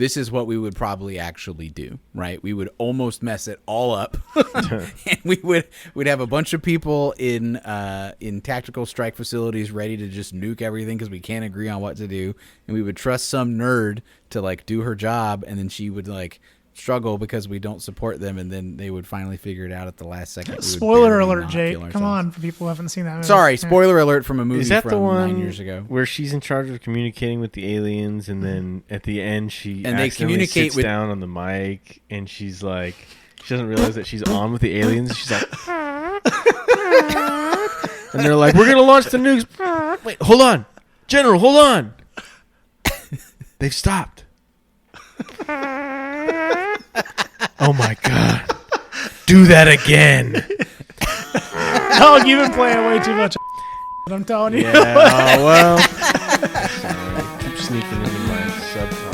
this is what we would probably actually do, right? We would almost mess it all up, and we'd have a bunch of people in tactical strike facilities ready to just nuke everything because we can't agree on what to do, and we would trust some nerd to like do her job, and then she would like struggle because we don't support them, and then they would finally figure it out at the last second. Spoiler alert, Jake. Come on, for people who haven't seen that movie. Sorry, spoiler alert from a movie Is that from the one 9 years ago. Where she's in charge of communicating with the aliens, and then at the end she and they communicate sits down on the mic, and she's like, she doesn't realize that she's on with the aliens. She's like, and they're like, we're going to launch the nukes. Wait, hold on. General, hold on. They've stopped. Oh my God. Do that again. Dog, you've been playing way too much. I'm telling you. Yeah, oh, well. Keep sneaking into my subconscious.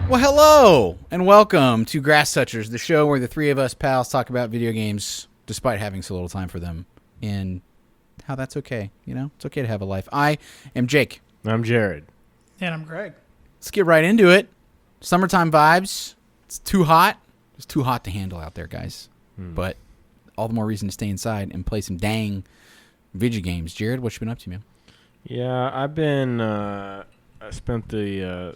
Well, hello, and welcome to Grass Touchers, the show where the three of us pals talk about video games despite having so little time for them, and how that's okay. You know, it's okay to have a life. I am Jake. I'm Jared. And I'm Greg. Let's get right into it. Summertime vibes. It's too hot. It's too hot to handle out there, guys. But all the more reason to stay inside and play some dang video games. Jared, what you been up to, man? Yeah, I've been, I spent the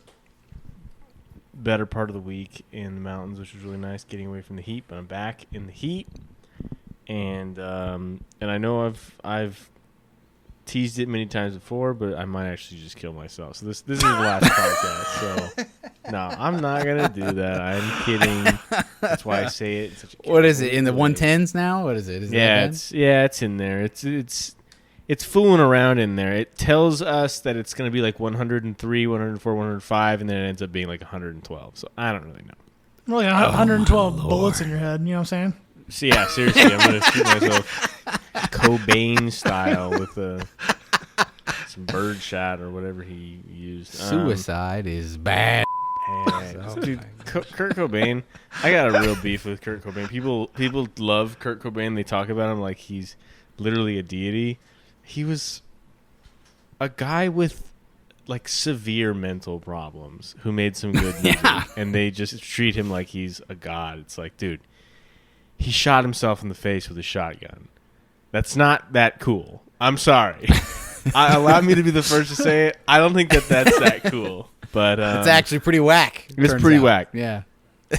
better part of the week in the mountains, which was really nice, getting away from the heat, but I'm back in the heat. And I know I've teased it many times before, but I might actually just kill myself. So this is the last podcast. So no, I'm not gonna do that. I'm kidding. That's why I say it. In such a What is it, in the 110s now? What is it? Is it's in there. It's fooling around in there. It tells us that it's going to be like 103, 104, 105, and then it ends up being like 112. So I don't really know. Really, 112 bullets in your head. You know what I'm saying? So yeah, seriously, I'm going to shoot myself Cobain style with some bird shot or whatever he used. Suicide is bad. Dude, Kurt Cobain. I got a real beef with Kurt Cobain. People love Kurt Cobain. They talk about him like he's literally a deity. He was a guy with like severe mental problems who made some good music, and they just treat him like he's a god. It's like, dude, he shot himself in the face with a shotgun. That's not that cool. I'm sorry. Allow me to be the first to say it. I don't think that's that cool. But it's actually pretty whack. It's pretty whack. Yeah.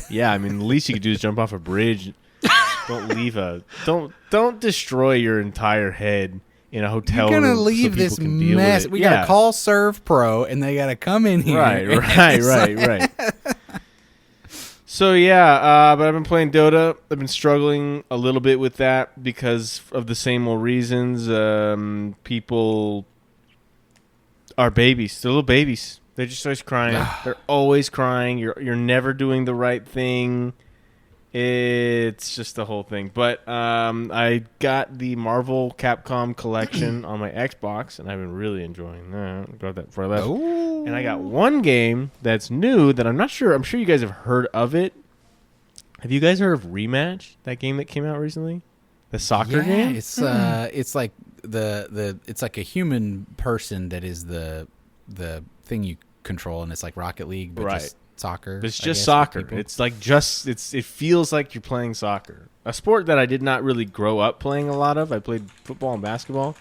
Yeah, I mean, the least you could do is jump off a bridge. Don't destroy your entire head in a hotel room. You're gonna leave so this mess. We gotta call Serve Pro, and they gotta come in here. Right. So yeah, but I've been playing Dota. I've been struggling a little bit with that because of the same old reasons. People are babies. They're little babies. They're just always crying. They're always crying. You're never doing the right thing. It's just the whole thing. But I got the Marvel Capcom collection on my Xbox, and I've been really enjoying that. I got that before I left. Ooh. And I got one game that's new that I'm not sure. I'm sure you guys have heard of it. Have you guys heard of Rematch? That game that came out recently? The soccer game? It's like it's like a human person that is the thing you control, and it's like Rocket League, but just soccer. It's just soccer. It's like it feels like you're playing soccer. A sport that I did not really grow up playing a lot of. I played football and basketball,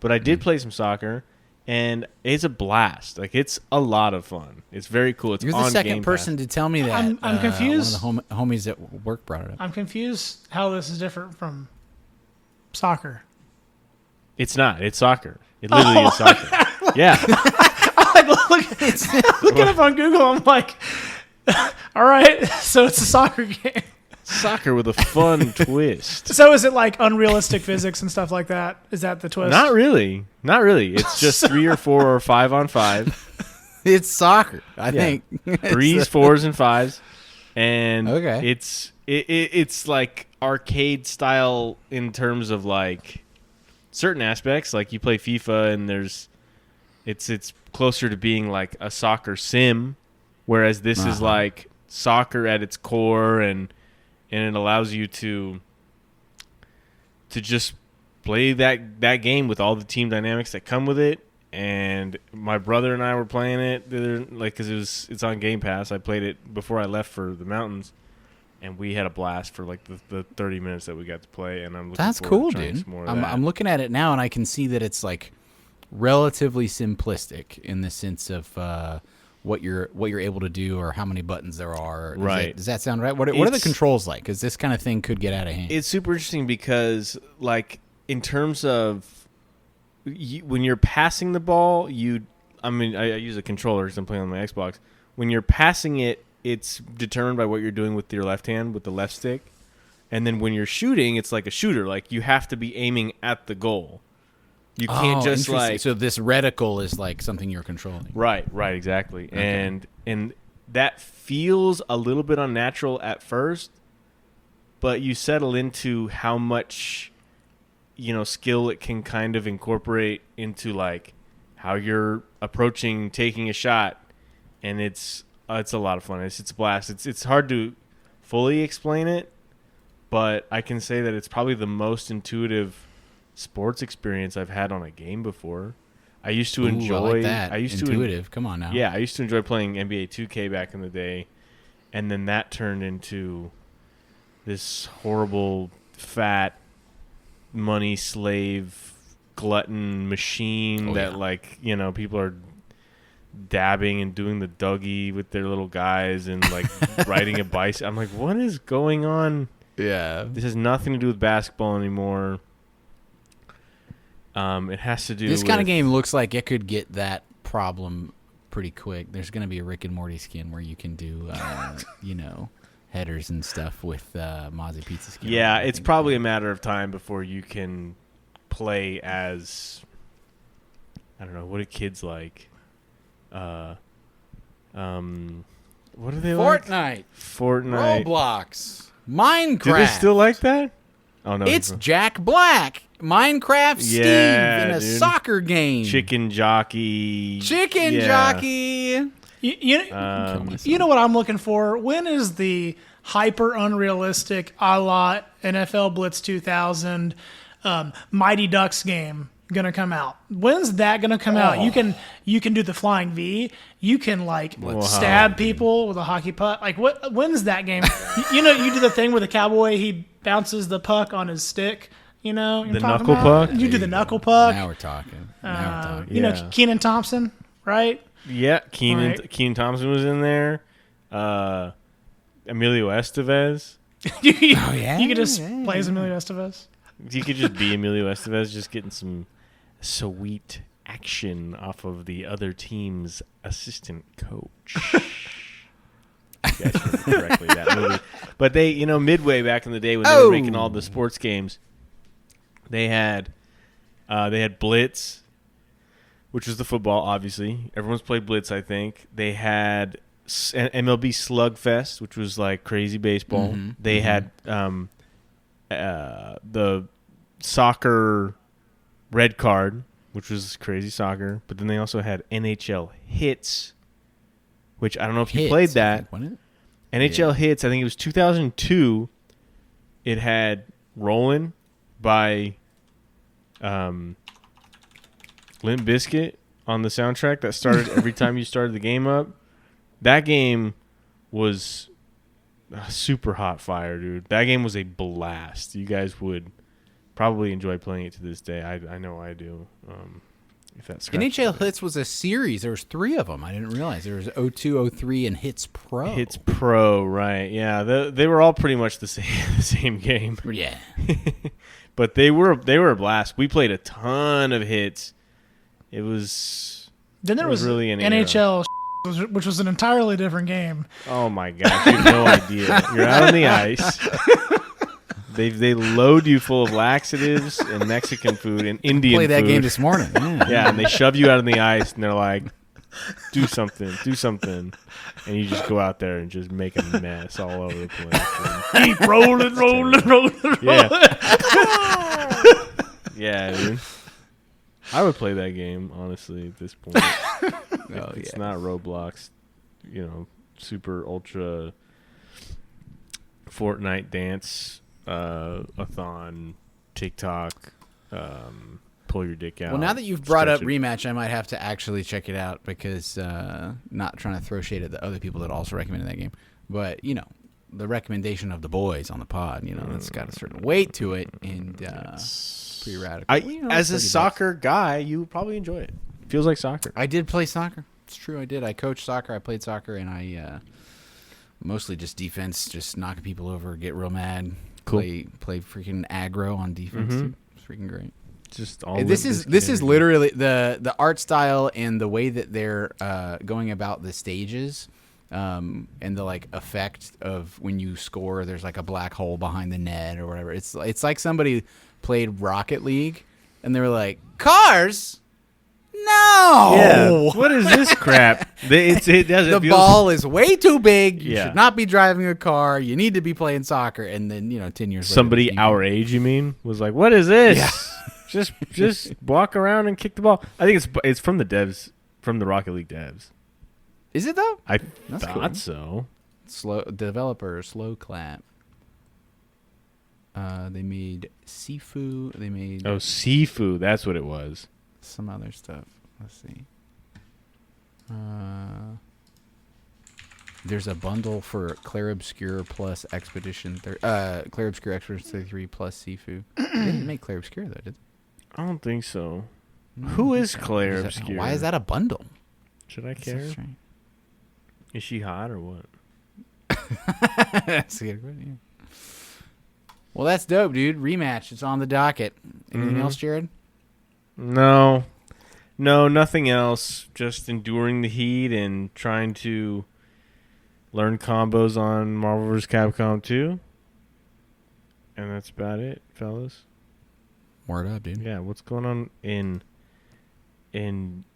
but I did play some soccer, and it's a blast. Like, it's a lot of fun. It's very cool. It's You're on the second Game person Pass. to tell me that. I'm confused. One of the homies at work brought it up. I'm confused how this is different from soccer. It's not. It's soccer. It literally is soccer. Yeah. Look it up on Google. I'm like, all right, so it's a soccer game. Soccer with a fun twist. So is it like unrealistic physics and stuff like that? Is that the twist? Not really. It's just 3 or 4 or 5 on 5. It's soccer, I think. 3s, 4s, and 5s. And Okay. it's like arcade style in terms of like certain aspects. Like you play FIFA and it's closer to being like a soccer sim, whereas this is like soccer at its core, and it allows you to just play that game with all the team dynamics that come with it. And my brother and I were playing it, like, because it's on Game Pass. I played it before I left for the mountains, and we had a blast for like the 30 minutes that we got to play. And I'm looking That's forward cool, to trying dude. some more of that. I'm looking at it now, and I can see that it's like relatively simplistic in the sense of what you're able to do or how many buttons there are. Does that sound right? What are the controls like? Because this kind of thing could get out of hand. It's super interesting because, like, in terms of when you're passing the ball, I use a controller because I'm playing on my Xbox. When you're passing it, it's determined by what you're doing with your left hand, with the left stick. And then when you're shooting, it's like a shooter. Like, you have to be aiming at the goal. You can't just like... So this reticle is like something you're controlling. Right, exactly. Okay. And that feels a little bit unnatural at first, but you settle into how much, skill it can kind of incorporate into like how you're approaching taking a shot, and it's a lot of fun. It's a blast. It's hard to fully explain it, but I can say that it's probably the most intuitive sports experience I've had on a game before. I used to enjoy I like that. Intuitive. Come on now. Yeah, I used to enjoy playing NBA 2K back in the day, and then that turned into this horrible, fat, money slave, glutton machine people are dabbing and doing the Dougie with their little guys and like riding a bicycle. I'm like, what is going on? Yeah. This has nothing to do with basketball anymore. It has to do This with... kind of game looks like it could get that problem pretty quick. There's going to be a Rick and Morty skin where you can do, headers and stuff with Mozzie Pizza skin. Yeah, it's probably a matter of time before you can play as... I don't know, what do kids like? What do they like? Fortnite. Roblox. Minecraft. Do they still like that? Oh no, it's Jack Black. Minecraft Steve in a soccer game. Chicken jockey. Jockey. You know what I'm looking for? When is the hyper unrealistic a la NFL Blitz 2000 Mighty Ducks game gonna come out? When's that gonna come out? You can do the flying V. You can stab people with a hockey puck. Like when's that game? you do the thing where the cowboy he bounces the puck on his stick. The knuckle puck. You do the knuckle puck. Now we're talking. Kenan Thompson, right? Yeah, Kenan Thompson was in there. Emilio Estevez. You could just play as Emilio Estevez. You could just be Emilio Estevez, just getting some sweet action off of the other team's assistant coach. You guys heard correctly that movie. But they, Midway back in the day when they were making all the sports games, they had Blitz, which was the football, obviously. Everyone's played Blitz, I think. They had MLB Slugfest, which was like crazy baseball. Mm-hmm. They had the soccer Red Card, which was crazy soccer. But then they also had NHL Hits, which I don't know if you played that. NHL Hits, I think it was 2002. It had Rollin' by Limp Bizkit on the soundtrack that started every time you started the game up. That game was super hot fire, dude. That game was a blast. You guys would probably enjoy playing it to this day. I know I do. If that's NHL Hits was a series. There was 3 of them. I didn't realize there was 02, 03, and Hits Pro. Hits Pro, right? Yeah, they were all pretty much the same game. Yeah, but they were a blast. We played a ton of hits. It was. Then there was really an NHL, which was an entirely different game. Oh my gosh, you have no idea. You're out on the ice. They load you full of laxatives and Mexican food and Indian food. Played that game this morning. Yeah, and they shove you out on the ice, and they're like, do something, and you just go out there and just make a mess all over the place. Keep rolling. Yeah. Yeah, dude. I would play that game, honestly, at this point. It's not Roblox, super ultra Fortnite dance, a-thon, TikTok, pull your dick out. Well, now that you've brought up Rematch, I might have to actually check it out because not trying to throw shade at the other people that also recommended that game. But, the recommendation of the boys on the pod, that's got a certain weight to it. And pretty radical. As a soccer guy, you would probably enjoy it. Feels like soccer. I did play soccer. It's true, I did. I coached soccer. I played soccer, and I mostly just defense, just knocking people over, get real mad. Cool. Play freaking aggro on defense. Too. It's freaking great. Just all this is literally the art style and the way that they're going about the stages, and the effect of when you score. There's like a black hole behind the net or whatever. It's like somebody played Rocket League, and they were like, cars. No. Yeah. What is this crap? The ball is way too big. You Yeah. should not be driving a car. You need to be playing soccer. And then 10 years later, Somebody our age, you mean, was like, "What is this? Yeah. just walk around and kick the ball." I think it's from the devs, from the Rocket League devs. Is it though? That's thought so. Slow clap. They made Sifu. They made Sifu. That's what it was. Some other stuff. Let's see. There's a bundle for Clair Obscur plus Expedition. Clair Obscur Expedition 33 plus Sifu. They didn't make Clair Obscur though, did they? I don't think so. Who is Clair Obscur? Why is that a bundle? Should I care? Is she hot or what? That's a good question. Well, that's dope, dude. Rematch. It's on the docket. Anything else, Jared? No, nothing else. Just enduring the heat and trying to learn combos on Marvel vs. Capcom 2. And that's about it, fellas. Word up, dude. Yeah, what's going on in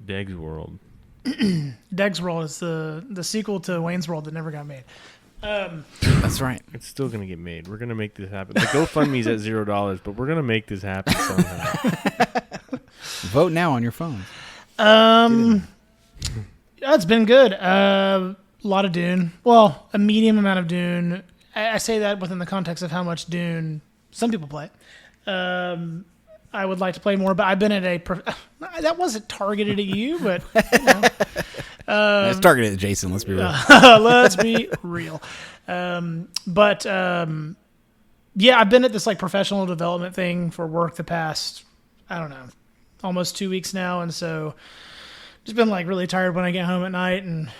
Deg's World? Deg's World is the sequel to Wayne's World that never got made. That's right. It's still going to get made. We're going to make this happen. The GoFundMe's at $0, but we're going to make this happen somehow. Vote now on your phone. It's been good. A lot of Dune. Well, a medium amount of Dune. I say that within the context of how much Dune some people play. I would like to play more, but I've been at that wasn't targeted at you, but it's targeted at Jason. Let's be real. Let's be real. Yeah, I've been at this professional development thing for work the past, I don't know, almost 2 weeks now, and so just been really tired when I get home at night and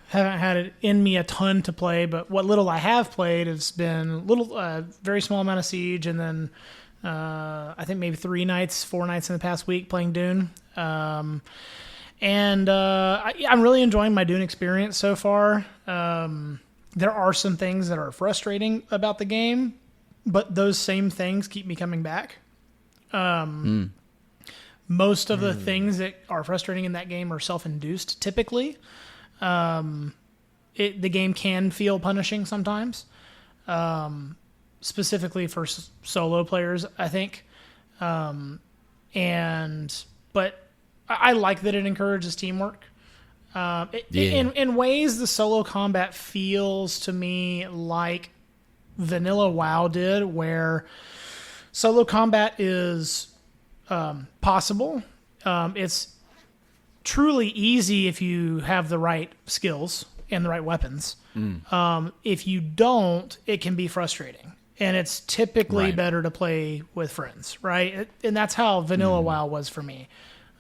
haven't had it in me a ton to play. But what little I have played has been very small amount of Siege, and then I think maybe 4 nights in the past week playing Dune. I'm really enjoying my Dune experience so far. There are some things that are frustrating about the game, but those same things keep me coming back. Most of the things that are frustrating in that game are self-induced typically. The game can feel punishing sometimes. Specifically for solo players, I think. But I like that it encourages teamwork. In ways, the solo combat feels to me like vanilla WoW did, where solo combat is possible. It's truly easy if you have the right skills and the right weapons. If you don't, it can be frustrating. And it's typically better to play with friends, right? And that's how vanilla WoW was for me.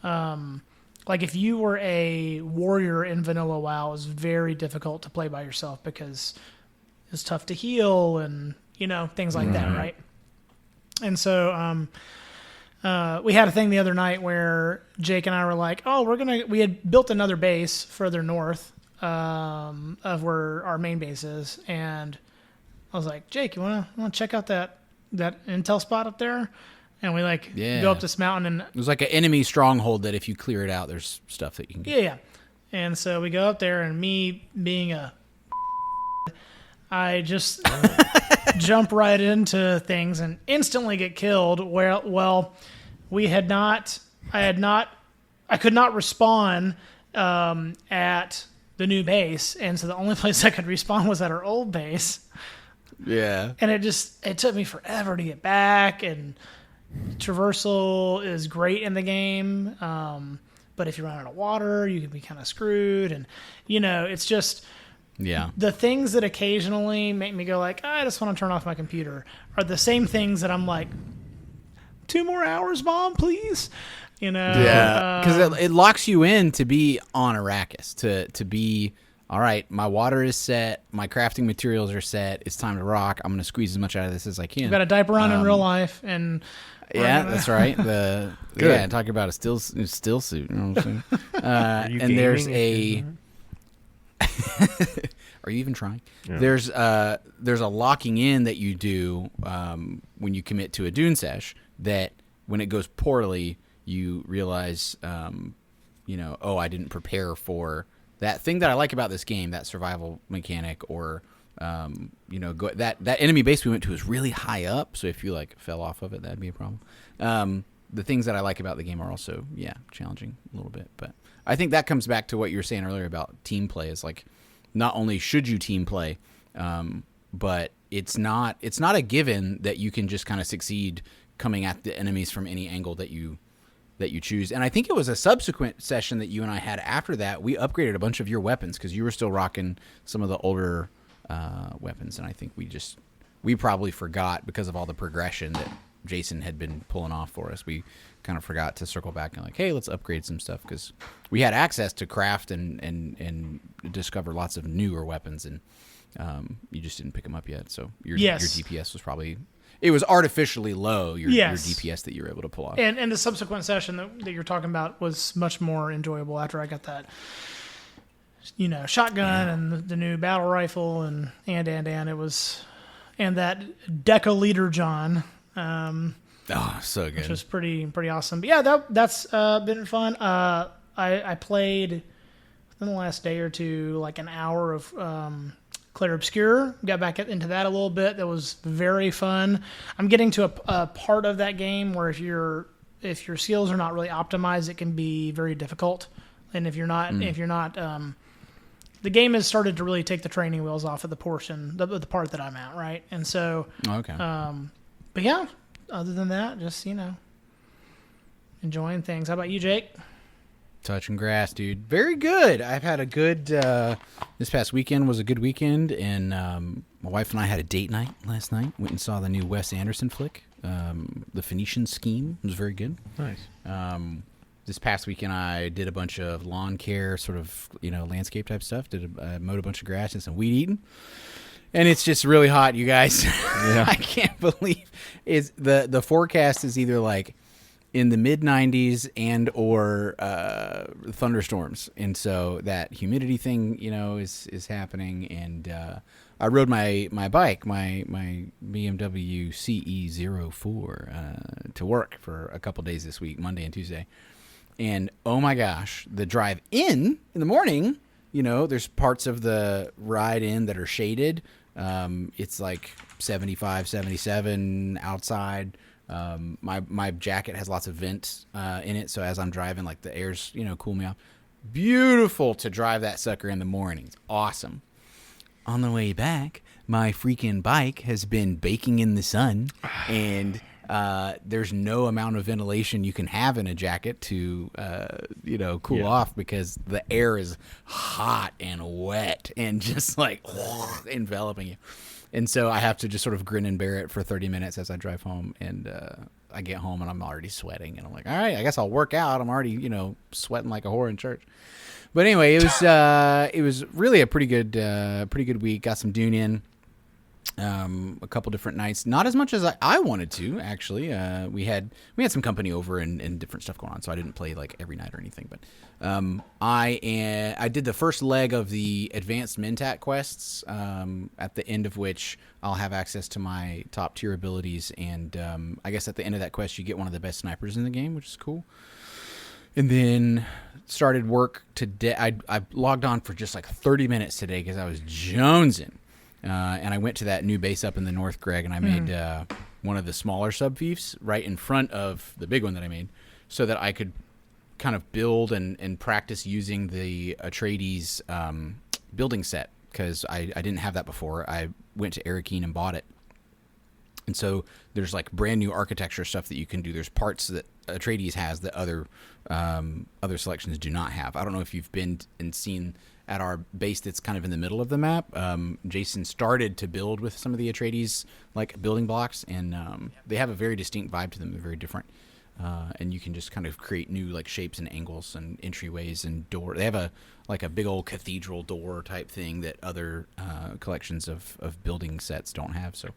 If you were a warrior in vanilla WoW, it was very difficult to play by yourself because it's tough to heal and, things like that, right? And so we had a thing the other night where Jake and I were like, we had built another base further north of where our main base is, and I was like, Jake, you wanna check out that intel spot up there? And we go up this mountain, and it was like an enemy stronghold that if you clear it out, there's stuff that you can get. Yeah. And so we go up there, and me being I just jump right into things and instantly get killed. Well, I could not respawn at the new base, and so the only place I could respawn was at our old base. Yeah. And it took me forever to get back, and traversal is great in the game. But if you run out of water, you can be kind of screwed. And, it's just the things that occasionally make me go like, I just want to turn off my computer are the same things that I'm like, 2 more hours, Mom, please. Yeah, because it locks you in to be on Arrakis, to be, all right, my water is set, my crafting materials are set, it's time to rock, I'm going to squeeze as much out of this as I can. You've got a diaper on in real life, and... Yeah, that's right. Talking about a still suit. You know what I'm saying? And there's a... Are you even trying? Yeah. There's a locking in that you do when you commit to a Dune sesh that when it goes poorly, you realize, I didn't prepare for that thing that I like about this game, that survival mechanic, or that enemy base we went to is really high up. So if you fell off of it, that'd be a problem. The things that I like about the game are also, challenging a little bit. But I think that comes back to what you were saying earlier about team play. Is not only should you team play, but it's not a given that you can just kind of succeed coming at the enemies from any angle that you choose. And I think it was a subsequent session that you and I had after that. We upgraded a bunch of your weapons because you were still rocking some of the older weapons. And I think we probably forgot, because of all the progression that Jason had been pulling off for us. We kind of forgot to circle back and hey, let's upgrade some stuff, because we had access to craft and discover lots of newer weapons, and you just didn't pick them up yet. So your DPS was probably... It was artificially low, your DPS that you were able to pull off. And the subsequent session that you're talking about was much more enjoyable after I got that, shotgun and the new battle rifle and it was, and that Deco Leader John. So good. Which was pretty awesome. But yeah, that's been fun. I played within the last day or two, an hour of Clair Obscur. Got back into that a little bit. That was very fun. I'm getting to a part of that game where if your skills are not really optimized, it can be very difficult. And if you're not, the game has started to really take the training wheels off of the part that I'm at, right? And so, okay. But yeah, other than that, just enjoying things. How about you, Jake? Touching grass, dude. Very good. I've had a good... this past weekend was a good weekend, and my wife and I had a date night last night. Went and saw the new Wes Anderson flick, The Phoenician Scheme. It was very good. Nice. This past weekend, I did a bunch of lawn care, sort of, landscape type stuff. Mowed a bunch of grass and some weed eating. And it's just really hot, you guys. Yeah. I can't believe the forecast is either in the mid 90s and or thunderstorms, and so that humidity thing is happening. And I rode my bike, my BMW CE04 to work for a couple days this week, Monday and Tuesday, and oh my gosh, the drive in the morning, there's parts of the ride in that are shaded. It's 75, 77 outside. My jacket has lots of vents in it, so as I'm driving, the air's cool me off. Beautiful to drive that sucker in the morning. It's awesome. On the way back, my freaking bike has been baking in the sun, and there's no amount of ventilation you can have in a jacket to cool off, because the air is hot and wet and just enveloping you. And so I have to just sort of grin and bear it for 30 minutes as I drive home. And I get home and I'm already sweating. And I'm like, all right, I guess I'll work out. I'm already, sweating like a whore in church. But anyway, it was really a pretty good week. Got some Dune in. A couple different nights, not as much as I wanted to, actually. We had some company over and different stuff going on, so I didn't play every night or anything. But I did the first leg of the advanced Mentat quests, at the end of which I'll have access to my top tier abilities, and I guess at the end of that quest you get one of the best snipers in the game, which is cool. And then started work today. I logged on for just like 30 minutes today because I was jonesing. And I went to that new base up in the north, Greg, and I made one of the smaller sub-fiefs right in front of the big one that I made so that I could kind of build and practice using the Atreides building set because I didn't have that before. I went to Arakeen and bought it. And so there's like brand new architecture stuff that you can do. There's parts that Atreides has that other selections do not have. I don't know if you've been and seen at our base that's kind of in the middle of the map. Jason started to build with some of the Atreides like building blocks, and they have a very distinct vibe to them. They're very different. And you can just kind of create new like shapes and angles and entryways and door. They have a big old cathedral door type thing that other collections of building sets don't have. So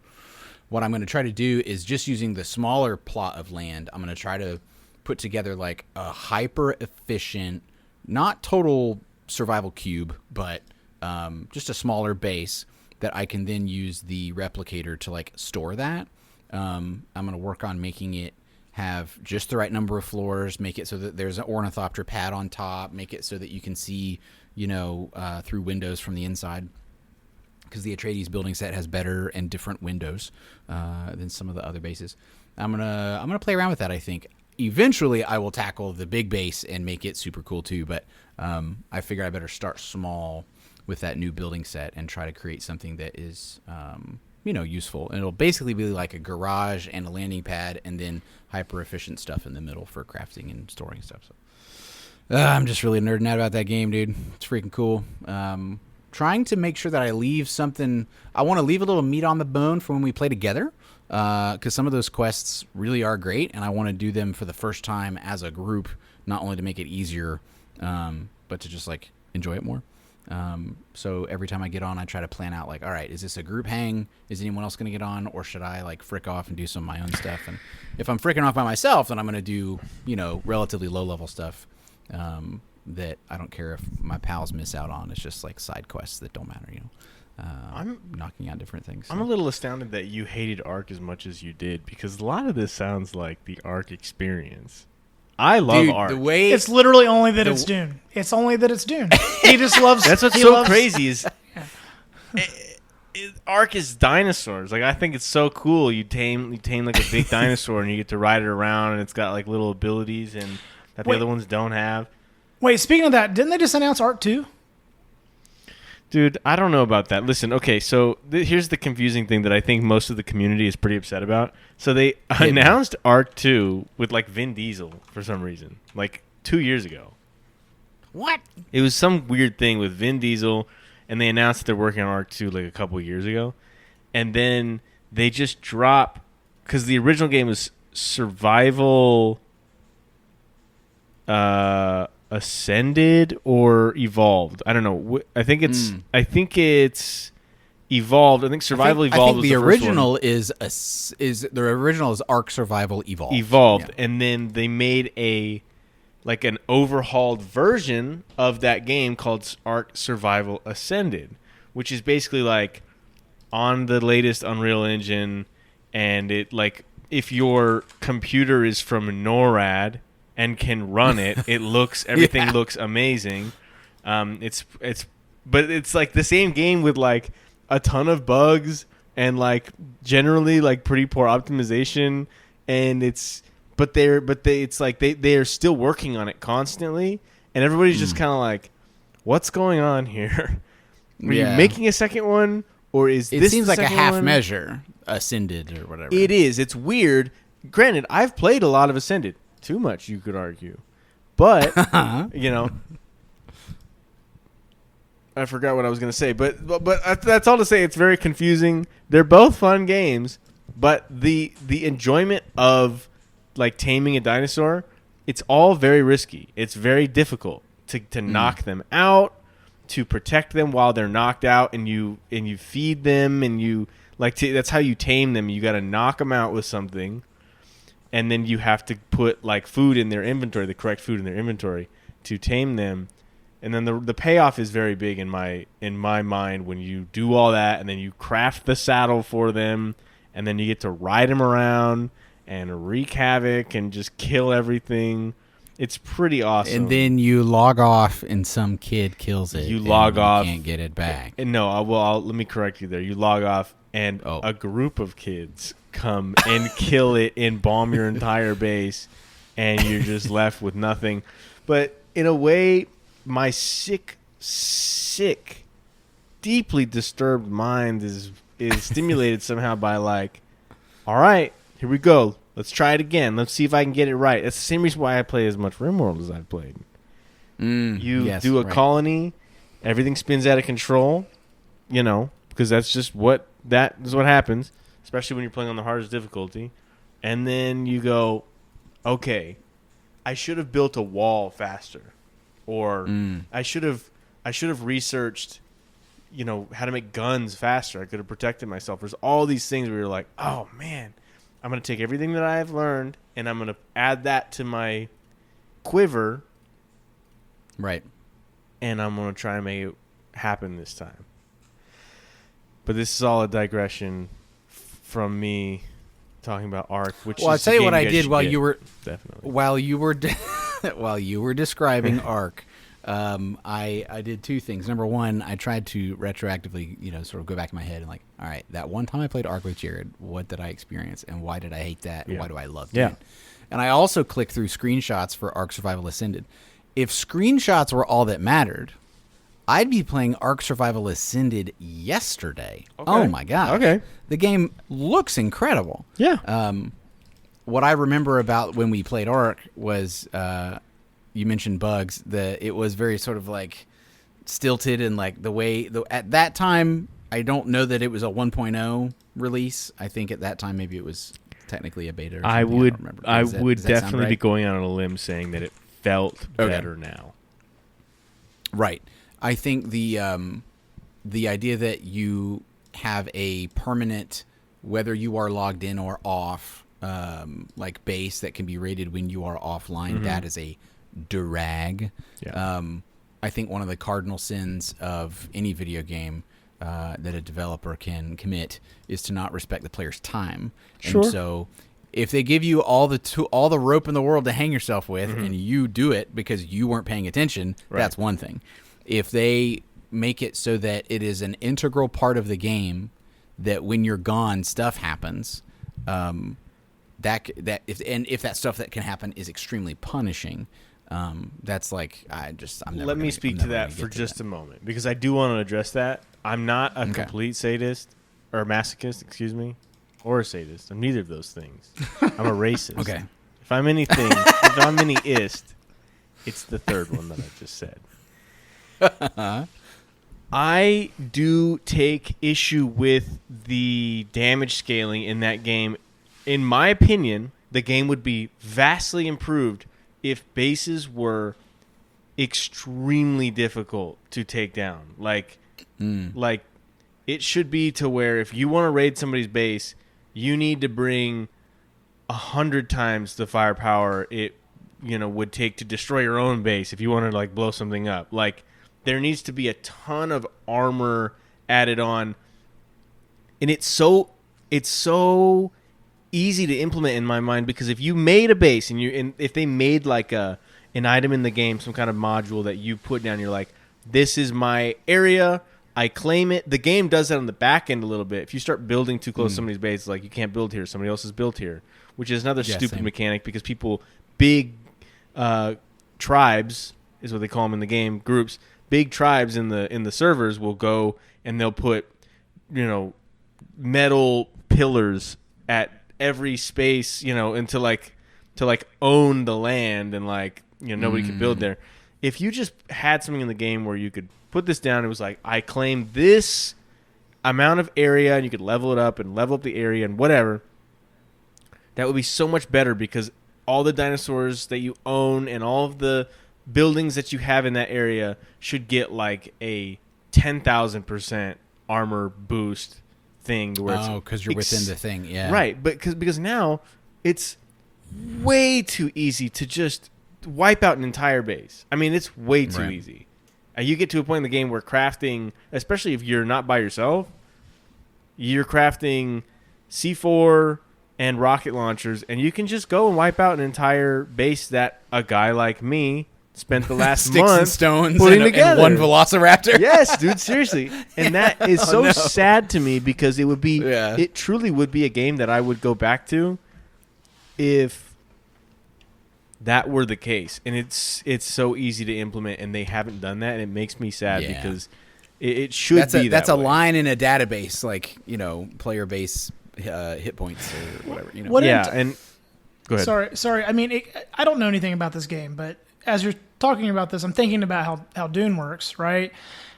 what I'm going to try to do is just using the smaller plot of land, I'm going to try to put together like a hyper efficient, not total survival cube, but just a smaller base that I can then use the replicator to like store that. I'm going to work on making it have just the right number of floors, make it so that there's an ornithopter pad on top, make it so that you can see, through windows from the inside. Because the Atreides building set has better and different windows than some of the other bases. I'm gonna play around with that. I think eventually I will tackle the big base and make it super cool too. But I figure I better start small with that new building set and try to create something that is useful. And it'll basically be like a garage and a landing pad, and then hyper efficient stuff in the middle for crafting and storing stuff. So I'm just really nerding out about that game, dude. It's freaking cool. Trying to make sure that I leave something. I want to leave a little meat on the bone for when we play together, because some of those quests really are great, and I want to do them for the first time as a group, not only to make it easier, but to just like enjoy it more. So every time I get on, I try to plan out like, all right, is this a group hang? Is anyone else going to get on, or should I like frick off and do some of my own stuff? And if I'm fricking off by myself, then I'm going to do relatively low level stuff. That I don't care if my pals miss out on. It's just like side quests that don't matter, I'm knocking out different things. So. I'm a little astounded that you hated Ark as much as you did, because a lot of this sounds like the Ark experience. I love Ark. The way it's literally only that it's Dune. It's only that it's Dune. He just loves. That's what's so crazy is Ark is dinosaurs. Like I think it's so cool. You tame like a big dinosaur and you get to ride it around, and it's got like little abilities and that the other ones don't have. Wait, speaking of that, didn't they just announce Ark 2? Dude, I don't know about that. Listen, okay, so here's the confusing thing that I think most of the community is pretty upset about. So they announced Ark 2 with like Vin Diesel for some reason, like 2 years ago. What? It was some weird thing with Vin Diesel, and they announced that they're working on Ark 2 like a couple of years ago. And then they just drop, because the original game was Survival Ascended or Evolved. I don't know. I think it's Evolved. I think Survival Evolved. I think the original is the original is Ark Survival Evolved. Evolved, yeah. And then they made an overhauled version of that game called Ark Survival Ascended, which is basically like on the latest Unreal Engine, and it like if your computer is from NORAD and can run it, everything looks amazing. But it's like the same game with like a ton of bugs and like generally like pretty poor optimization, and it's like they are still working on it constantly, and everybody's just kind of like, what's going on here? Are you making a second one, or is this? It seems like a half measure Ascended or whatever. It is. It's weird. Granted, I've played a lot of Ascended. Too much, you could argue. But, I forgot what I was going to say. But that's all to say. It's very confusing. They're both fun games, but the enjoyment of like taming a dinosaur, it's all very risky. It's very difficult to knock them out, to protect them while they're knocked out, and you feed them, and you that's how you tame them. You got to knock them out with something. And then you have to put like food in their inventory, the correct food in their inventory to tame them. And then the payoff is very big in my mind when you do all that, and then you craft the saddle for them, and then you get to ride them around and wreak havoc and just kill everything. It's pretty awesome. And then you log off, and some kid kills it. You log off. You can't get it back. And no, let me correct you there. You log off, and a group of kids come and kill it and bomb your entire base, and you're just left with nothing. But in a way, my sick, deeply disturbed mind is stimulated somehow by like, all right, here we go. Let's try it again. Let's see if I can get it right. That's the same reason why I play as much RimWorld as I've played. You do a colony, everything spins out of control, because that's just what happens, especially when you're playing on the hardest difficulty. And then you go, okay, I should have built a wall faster, or I should have researched, how to make guns faster. I could have protected myself. There's all these things where you're like, oh man, I'm going to take everything that I have learned and I'm going to add that to my quiver. Right. And I'm going to try and make it happen this time. But this is all a digression from me talking about Ark, which I'll tell you what I did while you were describing Ark. I did two things. Number one, I tried to retroactively, sort of go back in my head and like, all right, that one time I played Ark with Jared, what did I experience and why did I hate that? And why do I love Dune? And I also clicked through screenshots for Ark Survival Ascended. If screenshots were all that mattered, I'd be playing Ark Survival Ascended yesterday. Okay. Oh my god! Okay, the game looks incredible. Yeah. What I remember about when we played Ark was, you mentioned bugs. It was very sort of like stilted and like the way at that time. I don't know that it was a 1.0 release. I think at that time maybe it was technically a beta. Or something. I would definitely be going out on a limb saying that it felt better now. Right. I think the idea that you have a permanent, whether you are logged in or off, like base that can be rated when you are offline, that is a drag. Yeah. I think one of the cardinal sins of any video game that a developer can commit is to not respect the player's time. Sure. And so if they give you all the rope in the world to hang yourself with and you do it because you weren't paying attention, that's one thing. If they make it so that it is an integral part of the game that when you're gone, stuff happens, if that stuff that can happen is extremely punishing, that's like Let me speak to that for just a moment because I do want to address that. I'm not a complete sadist or masochist, excuse me, or a sadist. I'm neither of those things. I'm a racist. Okay. If I'm anything, if I'm any ist, it's the third one that I just said. I do take issue with the damage scaling in that game. In my opinion, the game would be vastly improved if bases were extremely difficult to take down. Like it should be to where if you want to raid somebody's base, you need to bring 100 times the firepower it would take to destroy your own base if you want to like blow something up. Like there needs to be a ton of armor added on, and it's so easy to implement in my mind because if you made a base and if they made like an item in the game, some kind of module that you put down, you're like, this is my area, I claim it. The game does that on the back end a little bit. If you start building too close to somebody's base, like you can't build here, somebody else has built here, which is another stupid mechanic because big tribes is what they call them in the game, groups. Big tribes in the servers will go and they'll put, metal pillars at every space, and to own the land and nobody could build there. If you just had something in the game where you could put this down, it was like, I claim this amount of area, and you could level it up and level up the area and whatever. That would be so much better because all the dinosaurs that you own and all of the buildings that you have in that area should get like a 10,000% armor boost thing. Because you're within the thing, yeah. Right, but because now it's way too easy to just wipe out an entire base. I mean, it's way too easy. You get to a point in the game where crafting, especially if you're not by yourself, you're crafting C4 and rocket launchers, and you can just go and wipe out an entire base that a guy like me spent the last Sticks month and stones putting and together. one Velociraptor. Yes, dude, seriously. And that is so sad to me because it would be, it truly would be a game that I would go back to if that were the case. And it's so easy to implement, and they haven't done that, and it makes me sad because it should be that's that a way. line in a database, like, player base hit points or whatever. And go ahead. Sorry. I mean, I don't know anything about this game, but as you're talking about this, I'm thinking about how Dune works, right?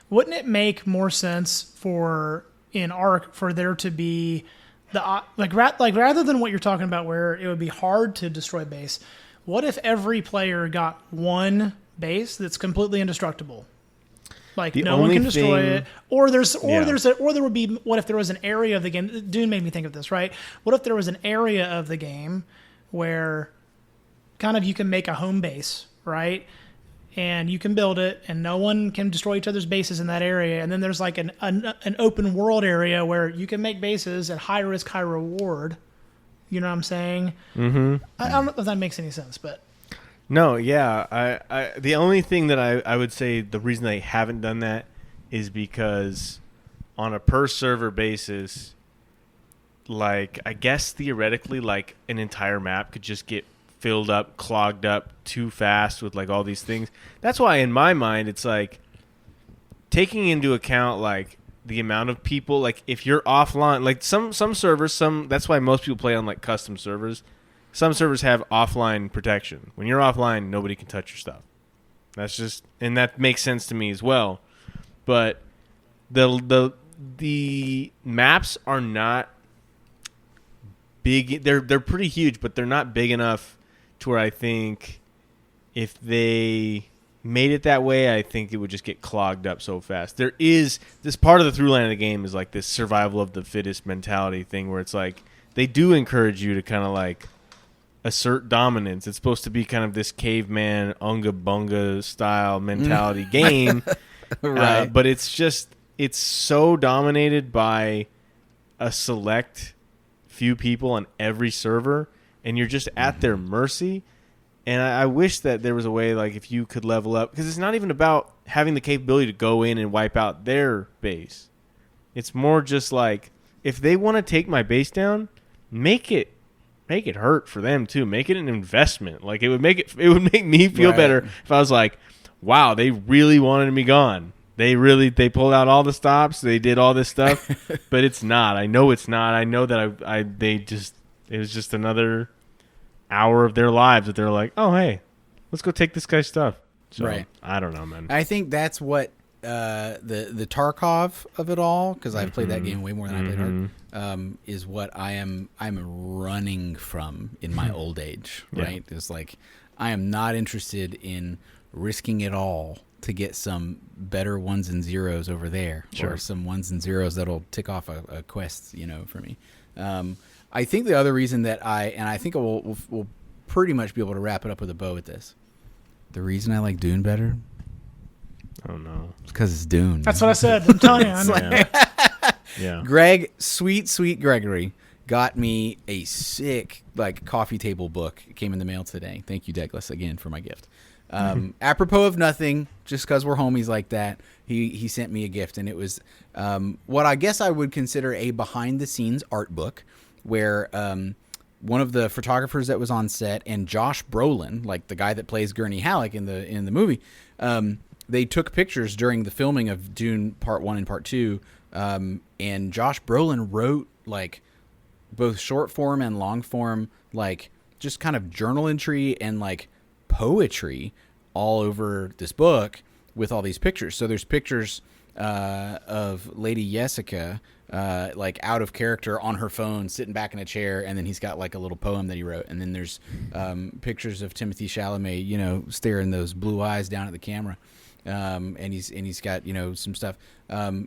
Wouldn't it make more sense for there to be rather than what you're talking about, where it would be hard to destroy base? What if every player got one base that's completely indestructible? Like no one can destroy it, or there would be. What if there was an area of the game? Dune made me think of this, right? What if there was an area of the game where kind of you can make a home base, right? And you can build it, and no one can destroy each other's bases in that area. And then there's like an open world area where you can make bases at high risk, high reward. You know what I'm saying? Mm-hmm. I don't know if that makes any sense, but. No, yeah. I the only thing that I would say the reason they haven't done that is because on a per server basis, like, I guess theoretically, like, an entire map could just get filled up, clogged up too fast with, like, all these things. That's why in my mind it's like taking into account, like, the amount of people, like, if you're offline, like some servers, that's why most people play on, like, custom servers. Some servers have offline protection. When you're offline, nobody can touch your stuff. That's just, and that makes sense to me as well. But the maps are not big. They're pretty huge, but they're not big enough to where I think if they made it that way, I think it would just get clogged up so fast. There is this part of the through line of the game is like this survival of the fittest mentality thing where it's like they do encourage you to kind of like assert dominance. It's supposed to be kind of this caveman unga bunga style mentality game, right? But it's so dominated by a select few people on every server, and you're just at their mercy. And I wish that there was a way, like, if you could level up, because it's not even about having the capability to go in and wipe out their base. It's more just like, if they want to take my base down, make it hurt for them too. Make it an investment. Like, it would make me feel better if I was like, wow, they really wanted me gone. They pulled out all the stops. They did all this stuff, but it's not. I know it's not. I know that it was just another hour of their lives that they're like, oh, hey, let's go take this guy's stuff. So, right. I don't know, man. I think that's what the Tarkov of it all, because I've played that game way more than I played Ark, is what I'm running from in my old age, right? It's like I am not interested in risking it all to get some better ones and zeros over there, or some ones and zeros that'll tick off a quest, for me. I think the other reason that I think we'll pretty much be able to wrap it up with a bow with this. The reason I like Dune better. Oh no! It's because it's Dune. That's what I said. I'm telling you. Yeah. Greg, sweet Gregory, got me a sick coffee table book. It came in the mail today. Thank you, Douglas, again for my gift. Apropos of nothing, just because we're homies like that, he sent me a gift, and it was what I guess I would consider a behind the scenes art book, where one of the photographers that was on set and Josh Brolin, like the guy that plays Gurney Halleck in the movie, they took pictures during the filming of Dune Part 1 and Part 2, and Josh Brolin wrote both short form and long form, just kind of journal entry and poetry all over this book with all these pictures. So there's pictures of Lady Jessica out of character on her phone, sitting back in a chair, and then he's got a little poem that he wrote. And then there's pictures of Timothée Chalamet, staring those blue eyes down at the camera. And he's got some stuff.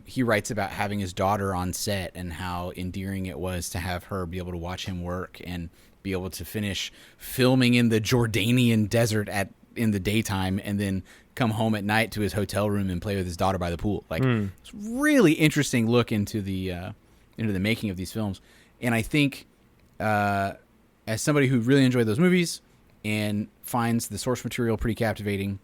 He writes about having his daughter on set and how endearing it was to have her be able to watch him work and be able to finish filming in the Jordanian desert in the daytime and then come home at night to his hotel room and play with his daughter by the pool. It's really interesting look into the making of these films. And I think as somebody who really enjoyed those movies and finds the source material pretty captivating,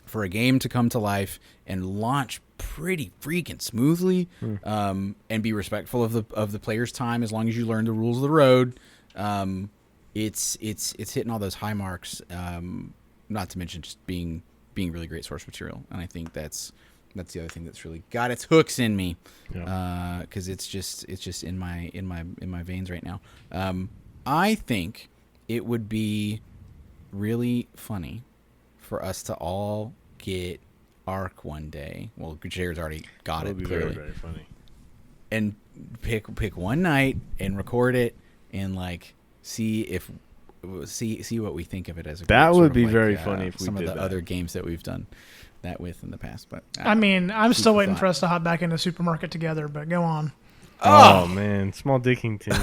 for a game to come to life and launch pretty freaking smoothly, and be respectful of the player's time as long as you learn the rules of the road, it's hitting all those high marks. Not to mention just being really great source material, and I think that's the other thing that's really got its hooks in me, because it's just in my veins right now. I think it would be really funny for us to all get Ark one day. Well, Jared's already got it. That would be clearly. very, very funny. And pick one night and record it and like see what we think of it as a group. That would be like, very funny if we some did of the that. other games that we've done that with in the past. But I mean, I'm still waiting for us to hop back into supermarket together. But go on. Oh man, Small Dickington.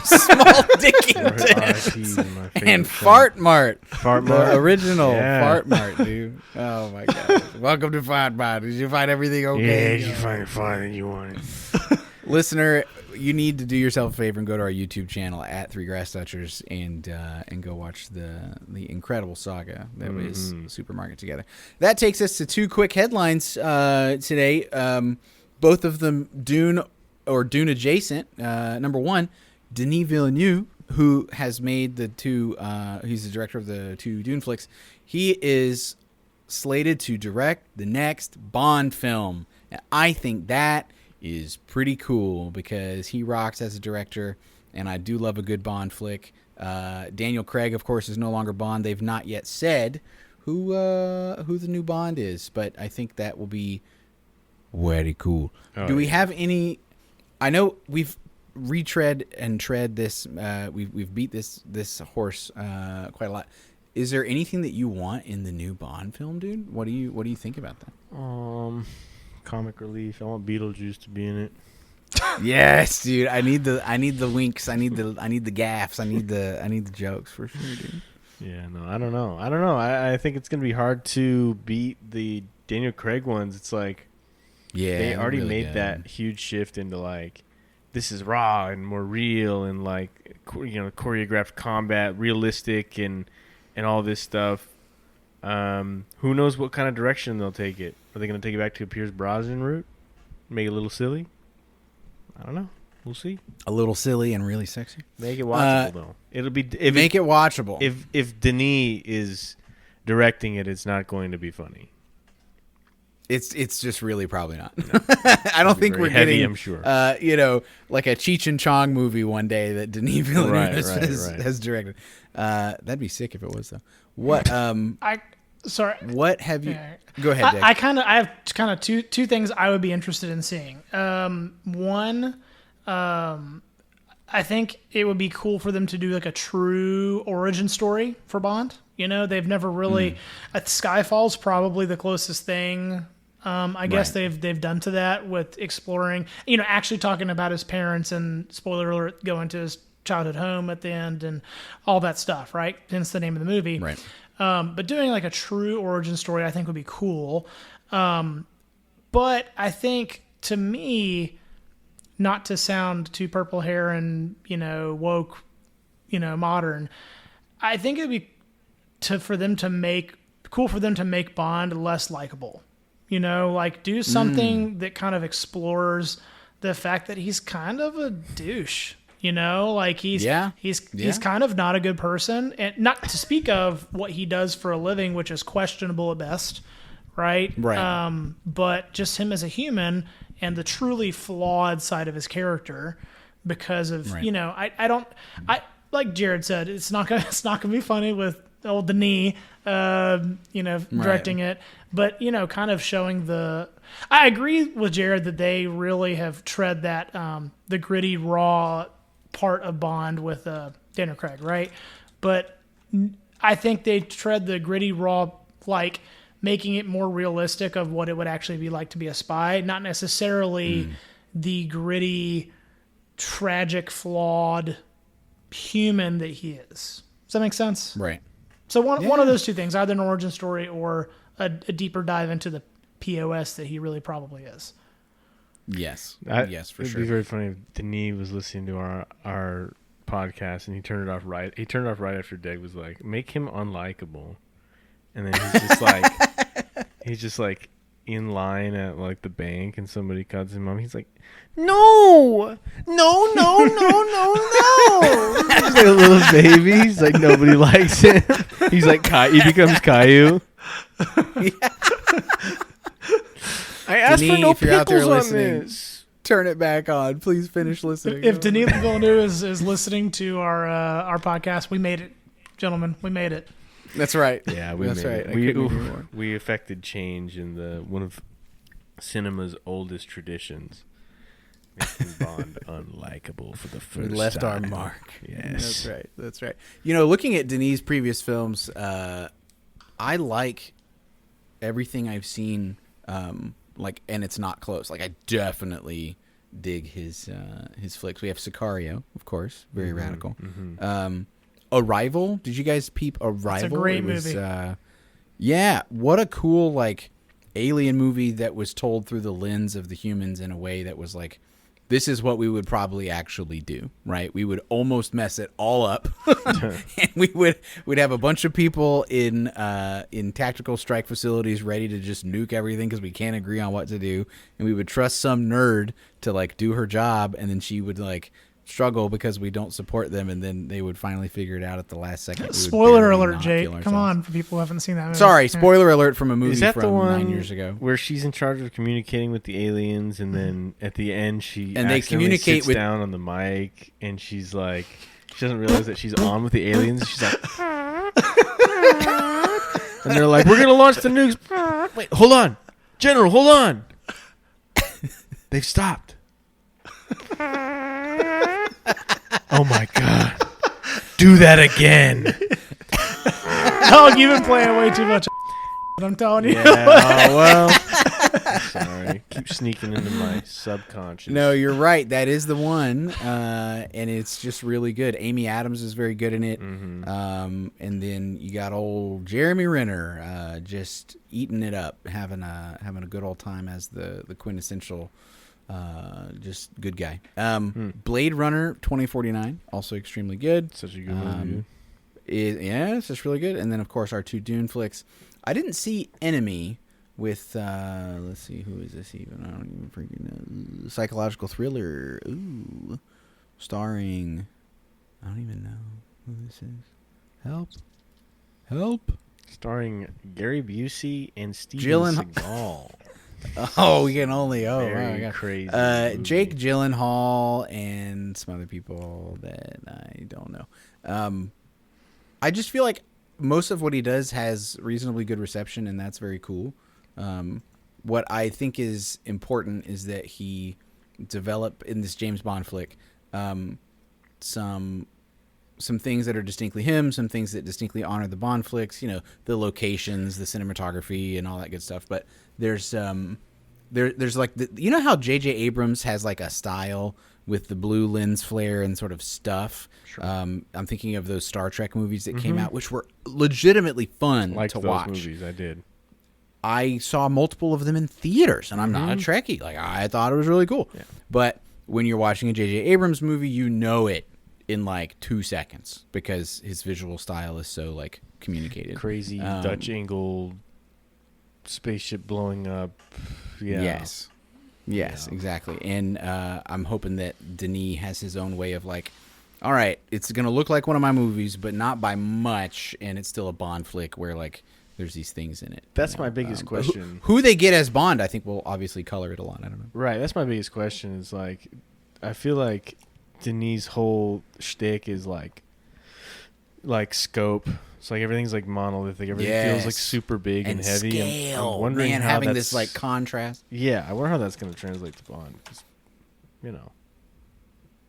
Small Dickington and Fart Mart. The original Fart Mart, dude. Oh my god. Welcome to Fart Mart. Did you find everything okay? Yeah, you find it fine and you want it. Listener, you need to do yourself a favor and go to our YouTube channel at Three Grass Touchers and go watch the incredible saga that was Supermarket Together. That takes us to two quick headlines today. Both of them Dune or Dune adjacent. Number one, Denis Villeneuve, who has made the two, he's the director of the two Dune flicks. He is slated to direct the next Bond film. And I think that is pretty cool because he rocks as a director, and I do love a good Bond flick. Daniel Craig, of course, is no longer Bond. They've not yet said who the new Bond is, but I think that will be very cool. Do we have any? I know we've retread and tread this. We've beat this horse quite a lot. Is there anything that you want in the new Bond film, dude? What do you think about that? Comic relief. I want Beetlejuice to be in it. Yes, dude. I need the winks. I need the gaffes. I need the jokes for sure, dude. Yeah, no, I don't know. I think it's gonna be hard to beat the Daniel Craig ones. It's like, yeah, they already really made good. that huge shift into like, this is raw and more real and like, choreographed combat, realistic and all this stuff. Who knows what kind of direction they'll take it? Are they going to take it back to a Pierce Brosnan route? Make it a little silly? I don't know. We'll see. A little silly and really sexy. Make it watchable though. It'll be Make it watchable. If Denis is directing it, it's not going to be funny. It's just really probably not. No. I don't think we're heavy, getting, I'm sure. Like a Cheech and Chong movie one day that Denis Villeneuve Right. has directed. That'd be sick if it was though. What? What have you? Go ahead, Dick. I have kind of two things I would be interested in seeing. One, I think it would be cool for them to do like a true origin story for Bond. They've never really. Skyfall's probably the closest thing. I guess they've done to that with exploring. Actually talking about his parents and, spoiler alert, going to his childhood home at the end and all that stuff. Right, hence the name of the movie. Right. But doing like a true origin story, I think would be cool. But I think, to me, not to sound too purple hair and woke, modern, I think it'd be cool for them to make Bond less likable. Like do something that kind of explores the fact that he's kind of a douche. Like he's kind of not a good person, and not to speak of what he does for a living, which is questionable at best, right? Right. But just him as a human and the truly flawed side of his character, because of I like Jared said, it's not gonna be funny with old Denis, directing it, but kind of showing the. I agree with Jared that they really have tread that the gritty, raw part of Bond with Daniel Craig, right? But I think they tread the gritty, raw, like making it more realistic of what it would actually be like to be a spy, not necessarily the gritty, tragic, flawed human that he is. Does that make sense? Right. So one of those two things, either an origin story or a deeper dive into the POS that he really probably is. Yes. Yes, for It'd sure. be very funny if Denis was listening to our podcast, and he turned it off right. He turned it off right after Deg was like, "Make him unlikable," and then he's just like in line at like the bank, and somebody cuts him off. He's like, "No, no, no, no, no, no!" He's like a little baby. He's like nobody likes him. He's like he becomes Caillou. I asked for no pickles on this. Turn it back on. Please finish listening. If Denis Villeneuve is listening to our podcast, we made it, gentlemen. We made it. That's right. Yeah, That's right. We affected change in one of cinema's oldest traditions, making Bond unlikable for the first time. We left our mark. Yes, That's right. You know, looking at Denis' previous films, I like everything I've seen. And it's not close. Like, I definitely dig his flicks. We have Sicario, of course, very radical. Mm-hmm. Arrival. Did you guys peep Arrival? It's a great movie. Yeah, what a cool like alien movie that was told through the lens of the humans in a way that was like, this is what we would probably actually do, right? We would almost mess it all up, and we'd have a bunch of people in tactical strike facilities ready to just nuke everything because we can't agree on what to do, and we would trust some nerd to like do her job, and then she would like struggle because we don't support them, and then they would finally figure it out at the last second. Spoiler alert, Jake. Come on, for people who haven't seen that movie. Sorry, spoiler alert from a movie from the one 9 years ago. Where she's in charge of communicating with the aliens, and then at the end they communicate sits down on the mic, and she's like, she doesn't realize that she's on with the aliens. She's like, and they're like, we're going to launch the nukes. Wait, hold on. General, hold on. They've stopped. Oh my God. Do that again. Dog, you've been playing way too much. I'm telling you. Yeah, oh, well. Sorry. Keep sneaking into my subconscious. No, you're right. That is the one. And it's just really good. Amy Adams is very good in it. Mm-hmm. And then you got old Jeremy Renner just eating it up, having a good old time as the quintessential just good guy. Blade Runner 2049, also extremely good. Such a good movie. It's just really good. And then, of course, our two Dune flicks. I didn't see Enemy with, let's see, who is this even? I don't even freaking know. Psychological thriller. Ooh. Starring, I don't even know who this is. Help. Starring Gary Busey and Steven Seagal. Oh, we can only. Oh, very wow, crazy. Jake Gyllenhaal and some other people that I don't know. I just feel like most of what he does has reasonably good reception, and that's very cool. What I think is important is that he develop in this James Bond flick some things that are distinctly him, some things that distinctly honor the Bond flicks. You know, the locations, the cinematography, and all that good stuff. But there's like you know how J.J. Abrams has like a style with the blue lens flare and sort of stuff. Sure. I'm thinking of those Star Trek movies that came out, which were legitimately fun to watch. Movies, I did. I saw multiple of them in theaters, and I'm not a Trekkie. Like, I thought it was really cool. Yeah. But when you're watching a J.J. Abrams movie, you know it in like 2 seconds because his visual style is so like communicated. Crazy Dutch angle, spaceship blowing up. Yeah. Yes, exactly. And I'm hoping that Denis has his own way of like, all right, it's going to look like one of my movies, but not by much, and it's still a Bond flick where like there's these things in it. That's my biggest question. Who they get as Bond, I think, will obviously color it a lot. I don't know. Right, that's my biggest question is like, I feel like Denis' whole shtick is like scope. It's like everything's like monolithic. Everything feels like super big and heavy. Scale. I'm wondering how having this like contrast. Yeah, I wonder how that's going to translate to Bond. 'Cause, you know,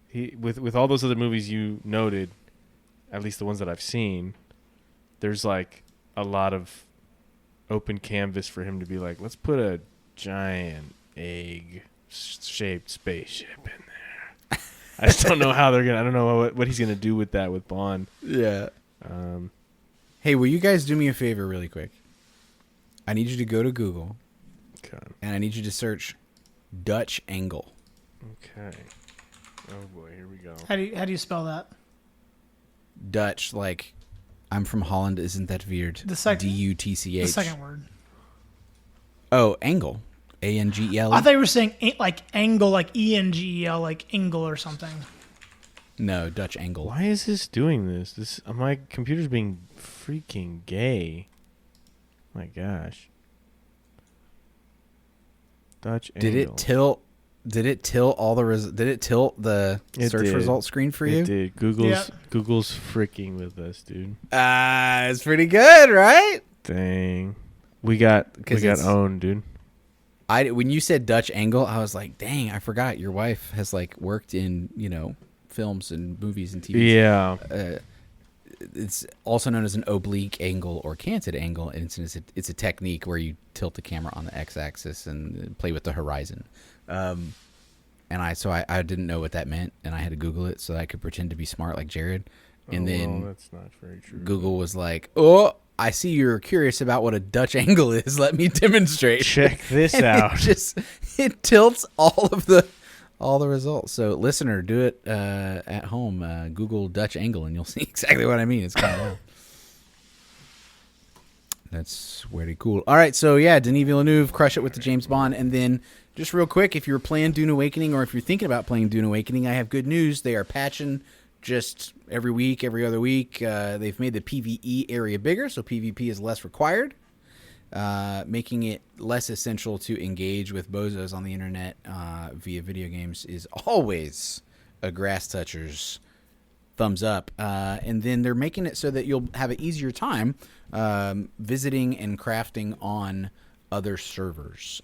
he with all those other movies you noted, at least the ones that I've seen, there's like a lot of open canvas for him to be like, let's put a giant egg-shaped spaceship in there. I just don't know how they're gonna. I don't know what he's gonna do with that with Bond. Yeah. Hey, will you guys do me a favor really quick? I need you to go to Google. Okay. And I need you to search Dutch angle. Okay. Oh boy, here we go. How do you spell that? Dutch, like I'm from Holland. Isn't that weird? DUTCH. The second word. Oh, angle. ANGEL. I thought you were saying like angle, like ENGEL, like Engel or something. No, Dutch angle. Why is this doing this? My computer's being freaking gay. My gosh. Dutch angle. Did it tilt all the Did it tilt the search result screen for you? It did. Google's freaking with us, dude. It's pretty good, right? Dang. We got owned, dude. When you said Dutch angle, I was like, dang, I forgot your wife has like worked in, films and movies and TV. Yeah. It's also known as an oblique angle or canted angle, and it's a technique where you tilt the camera on the x-axis and play with the horizon. And I didn't know what that meant, and I had to Google it so that I could pretend to be smart like Jared. And then that's not very true. Google was like, "Oh, I see you're curious about what a Dutch angle is. Let me demonstrate. Check this out." It tilts all the results. So, listener, do it at home. Google Dutch angle, and you'll see exactly what I mean. It's kind of wild. That's very cool. All right, so yeah, Denis Villeneuve, crush it with the James Bond. And then, just real quick, if you're playing Dune Awakening or if you're thinking about playing Dune Awakening, I have good news. They are patching just every week, every other week. They've made the PvE area bigger, so PvP is less required, making it less essential to engage with bozos on the internet via video games is always a grass toucher's thumbs up. And then they're making it so that you'll have an easier time visiting and crafting on other servers,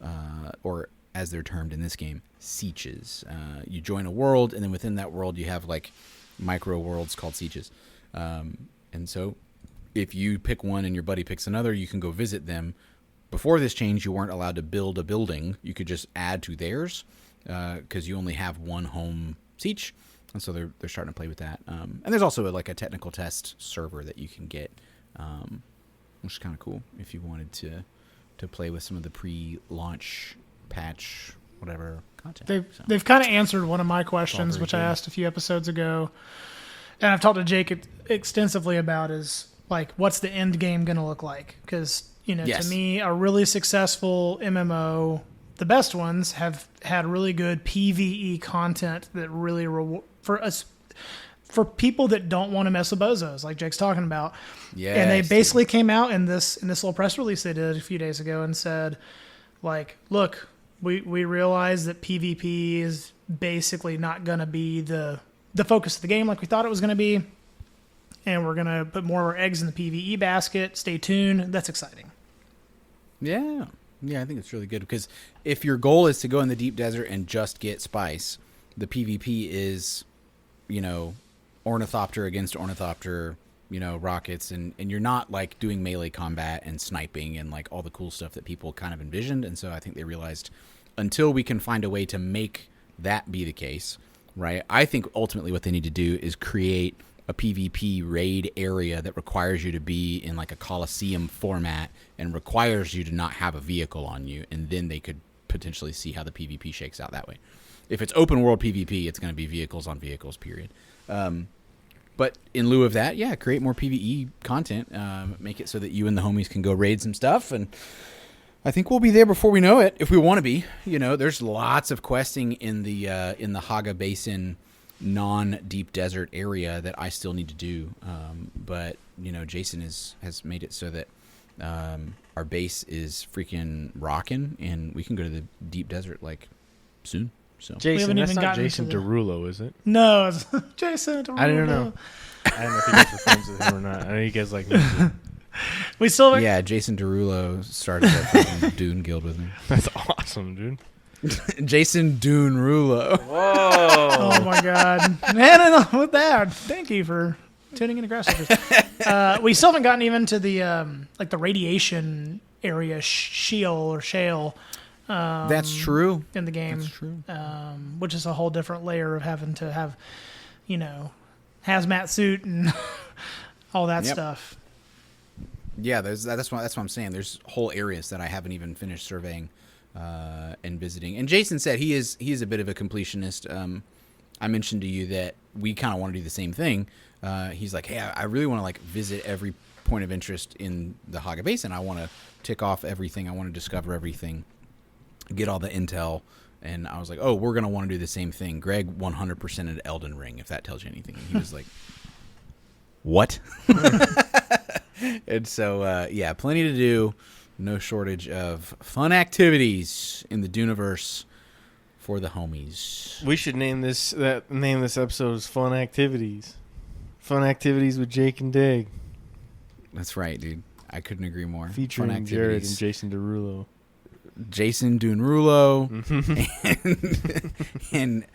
or as they're termed in this game, sieges. You join a world, and then within that world you have like micro worlds called sieges. And so if you pick one and your buddy picks another, you can go visit them. Before this change, you weren't allowed to build a building. You could just add to theirs because you only have one home siege. And so they're starting to play with that. And there's also like a technical test server that you can get, which is kind of cool if you wanted to play with some of the pre-launch patch, whatever content. They've kind of answered one of my questions, which I asked a few episodes ago. And I've talked to Jake extensively about is like, what's the end game going to look like? Because, to me, a really successful MMO, the best ones have had really good PvE content that really for people that don't want to mess with bozos, like Jake's talking about. Yeah. And they basically came out in this little press release they did a few days ago and said, like, look, we realize that PvP is basically not going to be the focus of the game like we thought it was going to be. And we're going to put more of our eggs in the PvE basket. Stay tuned. That's exciting. Yeah. Yeah, I think it's really good because if your goal is to go in the deep desert and just get spice, the PvP is, ornithopter against ornithopter, rockets, and you're not like doing melee combat and sniping and like all the cool stuff that people kind of envisioned. And so I think they realized until we can find a way to make that be the case, right? I think ultimately what they need to do is create a PvP raid area that requires you to be in like a Coliseum format and requires you to not have a vehicle on you, and then they could potentially see how the PvP shakes out that way. If it's open world PvP, it's going to be vehicles on vehicles, period. But in lieu of that, yeah, create more PvE content, make it so that you and the homies can go raid some stuff, and I think we'll be there before we know it if we want to be. There's lots of questing in the Haga Basin non-deep desert area that I still need to do. But, Jason has made it so that our base is freaking rocking, and we can go to the deep desert, like, soon. So Jason, that's not Jason Derulo, is it? No, it's Jason Derulo. I don't know. I don't know if you guys are friends with him or not. I know you guys like music. We still... Yeah, Jason Derulo started the Dune Guild with me. That's awesome, dude. Jason Dune Rulo. Whoa. Oh, my God. Man, with that, thank you for tuning in to Grass Suckers. We still haven't gotten even to the the radiation area, shale. That's true. In the game. That's true. Which is a whole different layer of having to have, hazmat suit and all that stuff. Yeah, that's what I'm saying. There's whole areas that I haven't even finished surveying and visiting. And Jason said he is a bit of a completionist. I mentioned to you that we kind of want to do the same thing. He's like, hey, I really want to like visit every point of interest in the Haga Basin. I want to tick off everything. I want to discover everything, get all the intel. And I was like, oh, we're going to want to do the same thing. Greg 100% at Elden Ring, if that tells you anything. And he was like, what? And so, yeah, plenty to do. No shortage of fun activities in the Duneverse for the homies. We should name this episode as Fun Activities. Fun Activities with Jake and Dig. That's right, dude. I couldn't agree more. Featuring Jared and Jason Derulo. Jason Derulo and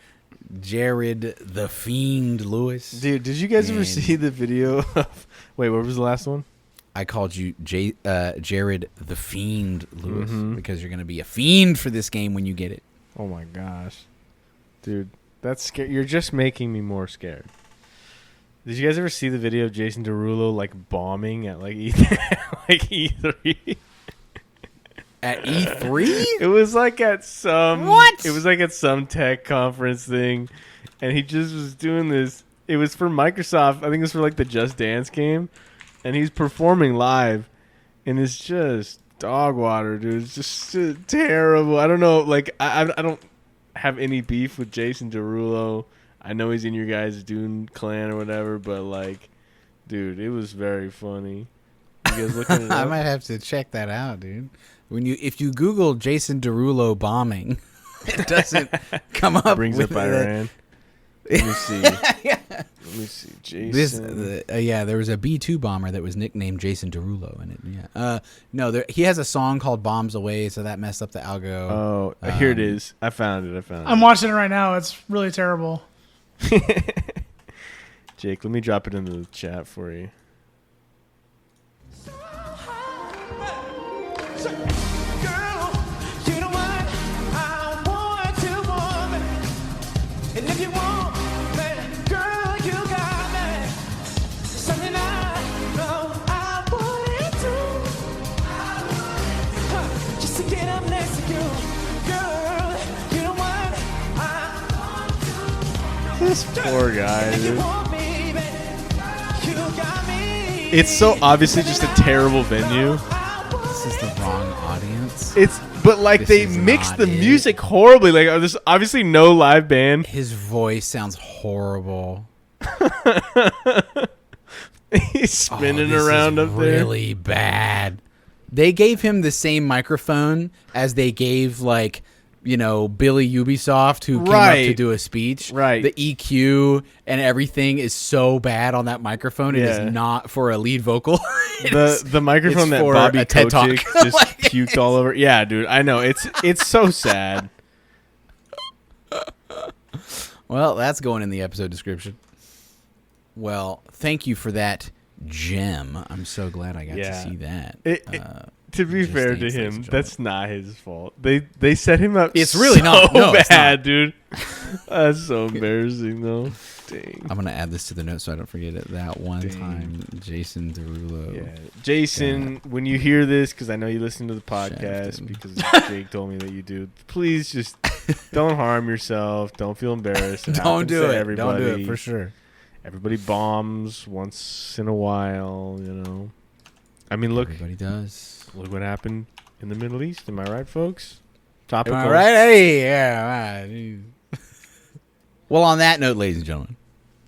Jared the Fiend Lewis. Dude, did you guys ever see the video of... Wait, what was the last one? I called you Jared the Fiend Lewis because you're going to be a fiend for this game when you get it. Oh my gosh. Dude, that's scary. You're just making me more scared. Did you guys ever see the video of Jason Derulo like bombing at like E3? At E3? It was like at some... What? It was like at some tech conference thing, and he just was doing this. It was for Microsoft. I think it was for like the Just Dance game, and he's performing live, and it's just dog water, dude. It's just terrible. I don't know. Like, I don't have any beef with Jason Derulo. I know he's in your guys' Dune clan or whatever, but like, dude, it was very funny. You guys looking it up? I might have to check that out, dude. If you Google Jason Derulo bombing, it doesn't come up. Brings up Iran. Let me see. Let me see. Jason. There was a B-2 bomber that was nicknamed Jason Derulo in it. Yeah. No, he has a song called "Bombs Away," so that messed up the algo. Oh, here it is. I found it. I'm watching it right now. It's really terrible. Jake, let me drop it into the chat for you. This poor guy, dude. It's so obviously just a terrible venue. This is the wrong audience. But like they mix the music horribly. Like there's obviously no live band. His voice sounds horrible. He's spinning around up there. Really bad. They gave him the same microphone as they gave like, you know, Billy Ubisoft, who came up to do a speech. Right. The EQ and everything is so bad on that microphone. It is not for a lead vocal. The microphone that Bobby Kotick just puked all over. Yeah, dude, I know. It's so sad. Well, that's going in the episode description. Well, thank you for that gem. I'm so glad I got to see that. To be fair to him, that's not his fault. They set him up. It's really not. No, bad, dude. That's so embarrassing, though. Dang. I'm gonna add this to the notes so I don't forget it. That one time, Jason Derulo. Yeah, Jason, when you hear this, because I know you listen to the podcast, because Jake told me that you do. Please just don't harm yourself. Don't feel embarrassed. Don't do it. Don't do it for sure. Everybody bombs once in a while, you know. I mean, look. Everybody does. Look what happened in the Middle East. Am I right, folks? Topical. Am I right? Hey, yeah. Well, on that note, ladies and gentlemen,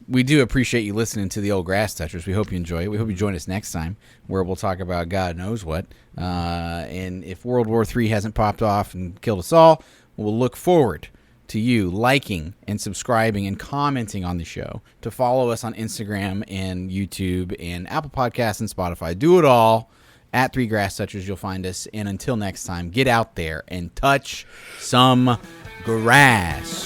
we do appreciate you listening to the old Grass Touchers. We hope you enjoy it. We hope you join us next time, where we'll talk about God knows what. And if World War III hasn't popped off and killed us all, we'll look forward to you liking and subscribing and commenting on the show, to follow us on Instagram and YouTube and Apple Podcasts and Spotify. Do it all at 3 Grass Touchers. You'll find us. And until next time, get out there and touch some grass.